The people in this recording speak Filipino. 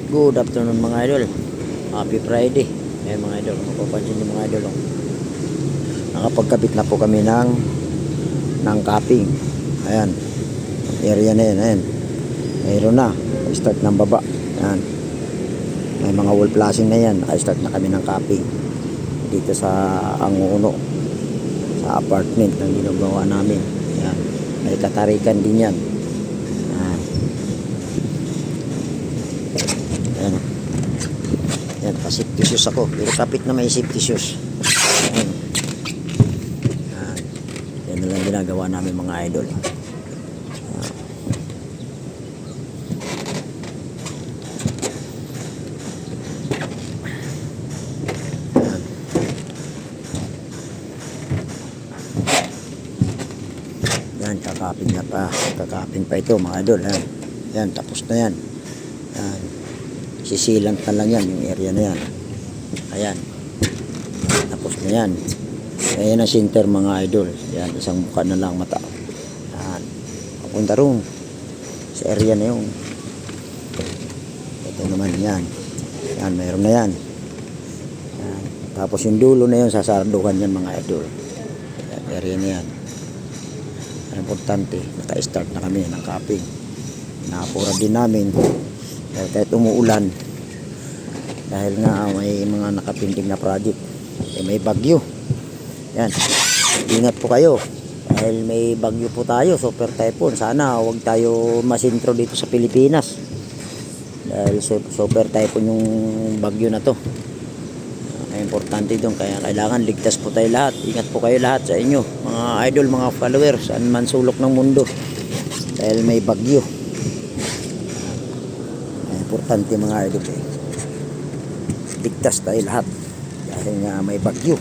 Good afternoon mga idol. Happy Friday. Ayan mga idol, mapapansin nyo mga idol. Nakapagkabit na po kami ng capping. Ayan. Area na yan. Ayan. Mayroon na. Start ng baba. Ayan. May mga wall flashing na yan. Naka-start na kami ng capping. Dito sa Anguno. Sa apartment na ginagawa namin. Ayan. May katarikan din yan. Ayan. Ayan. Yan, pa-safety shoes ako. Pero kapit na may safety shoes. Yan. Yan na lang ginagawa namin mga idol. Yan. Yan, kakapin na pa. Kakapin pa ito mga idol. Yan, yan tapos na yan. Yan. Sisilant na lang yan yung area na yan. Ayan, tapos na yan. Ayan ang center mga idol. Yan, isang mukha na lang mata. Yan, papunta roon sa area na yun. Ito naman yan. Yan, mayroon na yan. Yan. Tapos yung dulo na yun sasarduhan yan mga idol. Yan, area na yan. Ang importante, naka-start na kami ng capping. Nakapura din namin kahit umuulan, dahil nga may mga nakapinting na project, may bagyo. Yan, ingat po kayo dahil may bagyo po tayo, super typhoon. Sana huwag tayo masintro dito sa Pilipinas dahil super typhoon yung bagyo na to. Importante doon, kaya kailangan ligtas po tayo lahat. Ingat po kayo lahat sa inyo mga idol, mga followers, saan man sulok ng mundo, dahil may bagyo. Importante mga idol, ligtas tayo lahat dahil nga may bagyo.